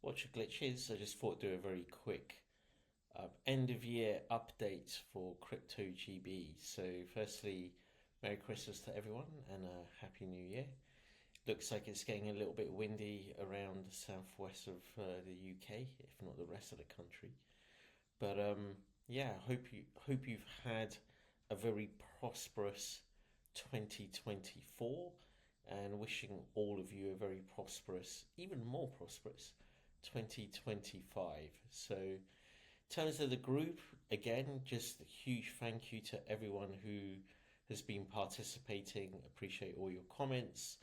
Watch your glitches. I just thought do a very quick end of year update for cryptogb. So, firstly, Merry Christmas to everyone and a Happy New Year. Looks like it's getting a little bit windy around the southwest of the UK, if not the rest of the country. But yeah, hope you've had a very prosperous 2024, and wishing all of you a very prosperous, even more prosperous 2025. So, in terms of the group, again, just a huge thank you to everyone who has been participating. Appreciate all your comments,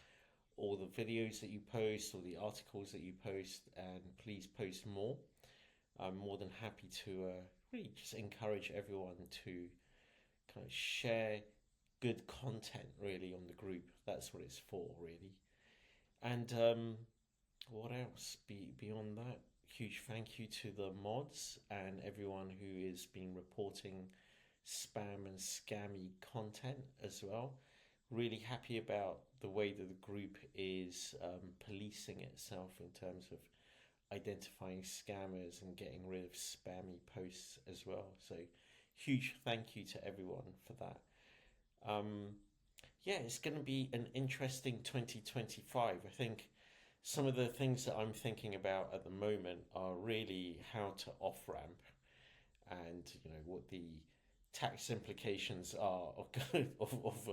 all the videos that you post, all the articles that you post, and please post more. I'm more than happy to really just encourage everyone to kind of share good content really on the group. That's what it's for, really. And what else? Beyond that, huge thank you to the mods and everyone who has been reporting spam and scammy content as well. Really happy about the way that the group is policing itself in terms of identifying scammers and getting rid of spammy posts as well. So, huge thank you to everyone for that. Um, yeah, it's going to be an interesting 2025. I think some of the things that I'm thinking about at the moment are really how to off ramp and what the tax implications are of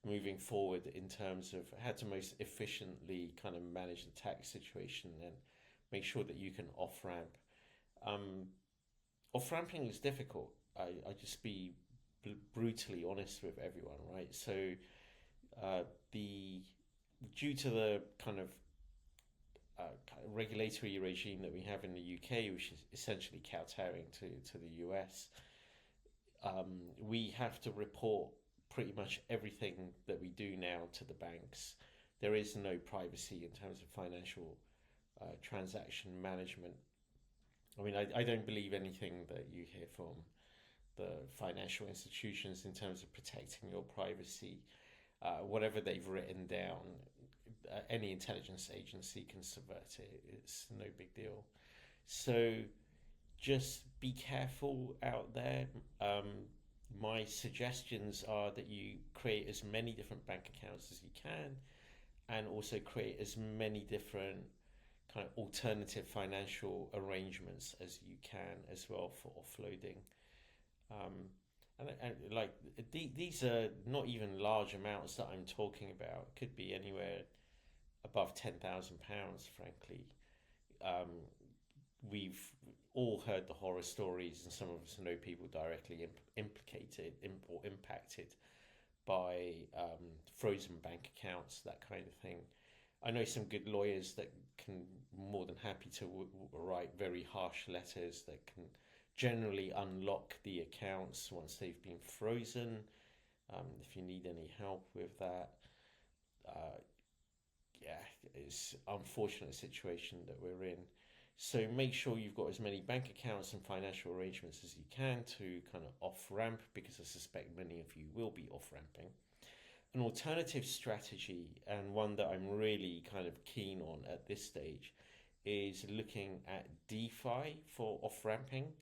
moving forward in terms of how to most efficiently kind of manage the tax situation and make sure that you can off ramp. Um, Off ramping is difficult. I just be brutally honest with everyone, right? So the due to the kind of regulatory regime that we have in the UK, which is essentially kowtowing to the US, we have to report pretty much everything that we do now to the banks. There is no privacy in terms of financial transaction management. I mean, I don't believe anything that you hear from the financial institutions in terms of protecting your privacy. Whatever they've written down, any intelligence agency can subvert it. It's no big deal. So just be careful out there. My suggestions are that you create as many different bank accounts as you can and also create as many different kind of alternative financial arrangements as you can as well for offloading. Um, and like these are not even large amounts that I'm talking about. It could be anywhere above £10,000, frankly. Um, we've all heard the horror stories, and some of us know people directly implicated or impacted by frozen bank accounts, that kind of thing. I know some good lawyers that can more than happy to write very harsh letters that can generally unlock the accounts once they've been frozen. If you need any help with that, uh, yeah, it's an unfortunate situation that we're in. So make sure you've got as many bank accounts and financial arrangements as you can to kind of off ramp, because I suspect many of you will be off ramping. An alternative strategy, and one that I'm really kind of keen on at this stage, is looking at DeFi for off ramping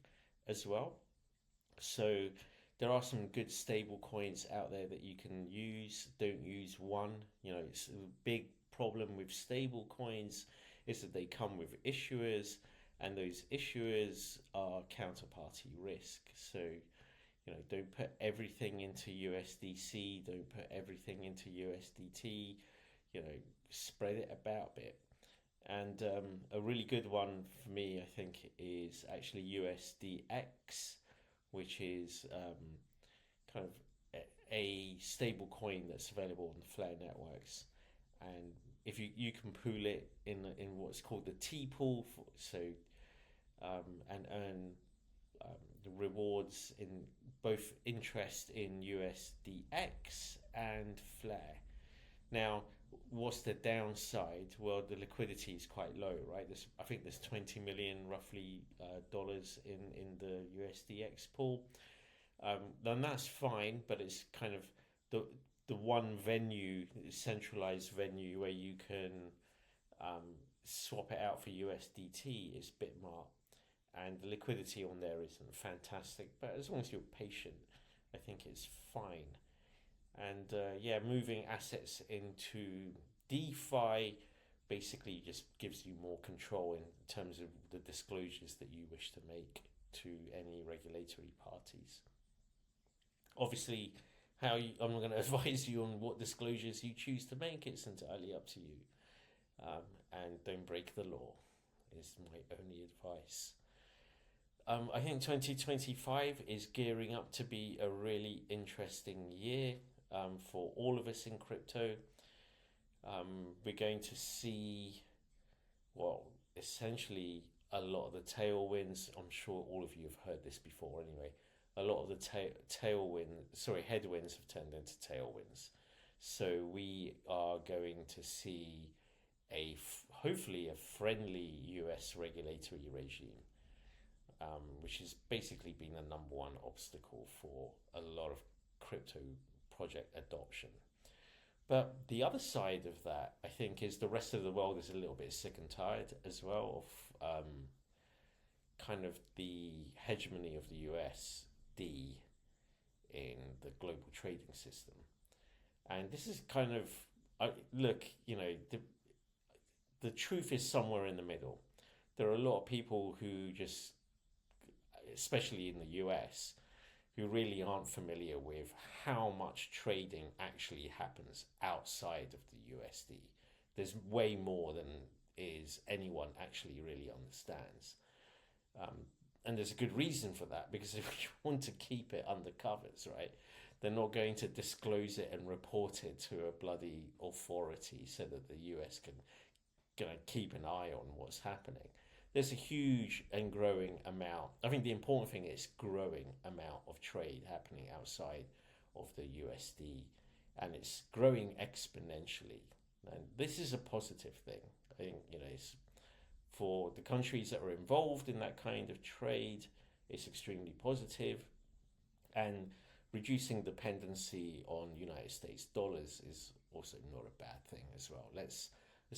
as well. So there are some good stable coins out there that you can use. Don't use one. It's a big problem with stable coins is that they come with issuers, and those issuers are counterparty risk. So don't put everything into USDC, don't put everything into USDT, spread it about a bit. And a really good one for me, I think, is actually USDX, which is kind of a stable coin that's available on the Flare networks. And if you can pool it in what's called the T pool, and earn the rewards in both interest in USDX and Flare. Now, what's the downside? Well, the liquidity is quite low, right? I think there's 20 million roughly dollars in the USDX pool. Then that's fine, but it's kind of the one venue, centralized venue where you can swap it out for USDT is Bitmart, and the liquidity on there isn't fantastic. But as long as you're patient, I think it's fine. And yeah, moving assets into DeFi basically just gives you more control in terms of the disclosures that you wish to make to any regulatory parties. Obviously, I'm not going to advise you on what disclosures you choose to make. It's entirely up to you. And don't break the law is my only advice. I think 2025 is gearing up to be a really interesting year for all of us in crypto. We're going to see, well, essentially a lot of the tailwinds. I'm sure all of you have heard this before anyway. A lot of the headwinds have turned into tailwinds. So we are going to see hopefully a friendly US regulatory regime, which has basically been the number one obstacle for a lot of crypto project adoption. But the other side of that, I think, is the rest of the world is a little bit sick and tired as well of kind of the hegemony of the USD in the global trading system. And this is kind of, look, the truth is somewhere in the middle. There are a lot of people who just, especially in the US, who really aren't familiar with how much trading actually happens outside of the USD. There's way more than anyone actually really understands. And there's a good reason for that, because if you want to keep it under covers, right, they're not going to disclose it and report it to a bloody authority so that the US can keep an eye on what's happening. There's a huge and growing amount. I think the important thing is growing amount of trade happening outside of the USD, and it's growing exponentially. And this is a positive thing. I think it's for the countries that are involved in that kind of trade. It's extremely positive, and reducing dependency on United States dollars is also not a bad thing as well. Let's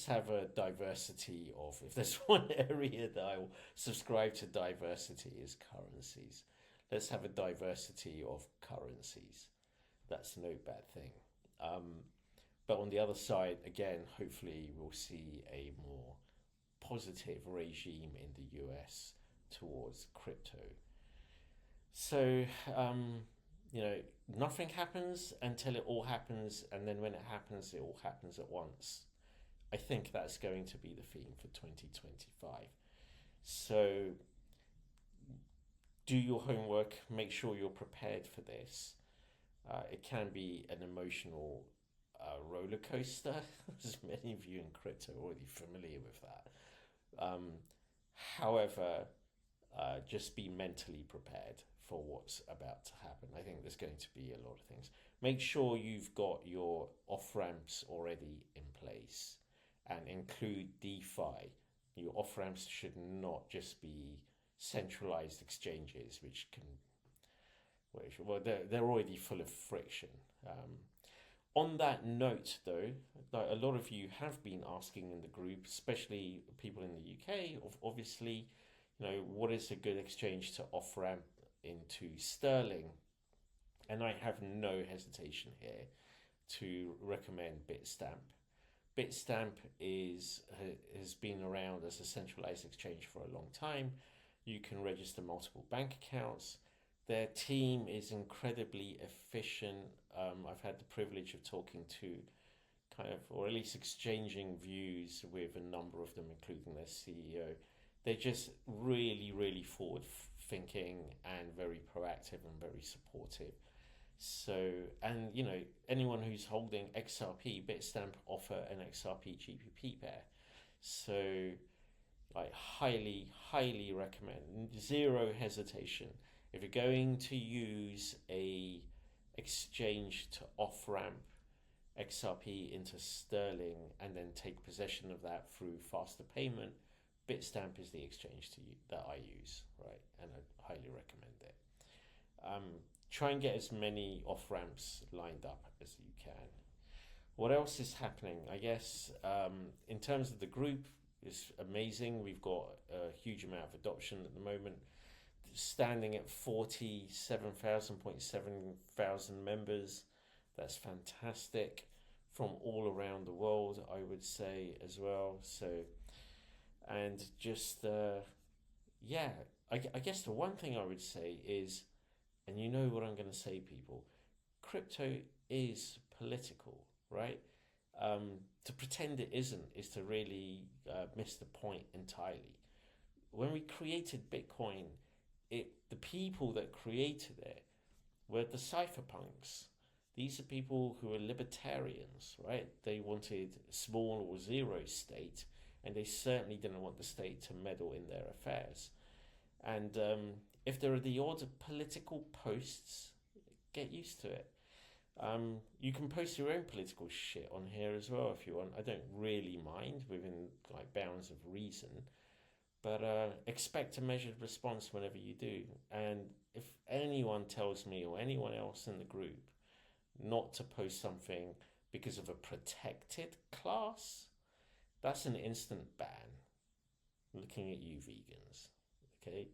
have a diversity of, if there's one area that I will subscribe to diversity, is currencies. Let's have a diversity of currencies. That's no bad thing. But on the other side, again, hopefully we'll see a more positive regime in the US towards crypto. So, nothing happens until it all happens, and then when it happens, it all happens at once. I think that's going to be the theme for 2025. So do your homework, make sure you're prepared for this. It can be an emotional roller coaster, as many of you in crypto are already familiar with that. However, just be mentally prepared for what's about to happen. I think there's going to be a lot of things. Make sure you've got your off-ramps already in place, and include DeFi. Your off-ramps should not just be centralized exchanges, they're already full of friction. On that note, though, a lot of you have been asking in the group, especially people in the UK, obviously, what is a good exchange to off-ramp into sterling? And I have no hesitation here to recommend Bitstamp. Bitstamp has been around as a centralized exchange for a long time. You can register multiple bank accounts. Their team is incredibly efficient. I've had the privilege of talking to or at least exchanging views with a number of them, including their CEO. They're just really, really forward thinking and very proactive and very supportive. So, and anyone who's holding XRP, Bitstamp offer an XRP GBP pair. So I highly, highly recommend, zero hesitation. If you're going to use a exchange to off-ramp XRP into sterling and then take possession of that through faster payment, Bitstamp is the exchange that I use, right? And I highly recommend it. Try and get as many off-ramps lined up as you can. What else is happening? I guess in terms of the group, is amazing. We've got a huge amount of adoption at the moment, standing at 47,700 members. That's fantastic from all around the world, I would say as well. So, and just, yeah, I guess the one thing I would say is, and you know what I'm going to say, people, crypto is political, right? To pretend it isn't is to really miss the point entirely. When we created Bitcoin, the people that created it were the cypherpunks. These are people who are libertarians, right? They wanted small or zero state, and they certainly didn't want the state to meddle in their affairs. And if there are the odd political posts, get used to it. You can post your own political shit on here as well if you want. I don't really mind within like bounds of reason, but expect a measured response whenever you do. And if anyone tells me or anyone else in the group not to post something because of a protected class, that's an instant ban. Looking at you, vegans. Okay.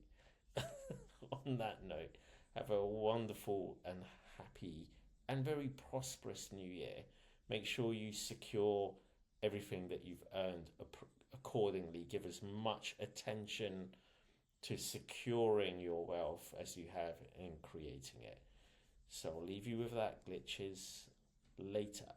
On that note, have a wonderful and happy and very prosperous new year. Make sure you secure everything that you've earned accordingly. Give as much attention to securing your wealth as you have in creating it. So I'll leave you with that, glitches. Later.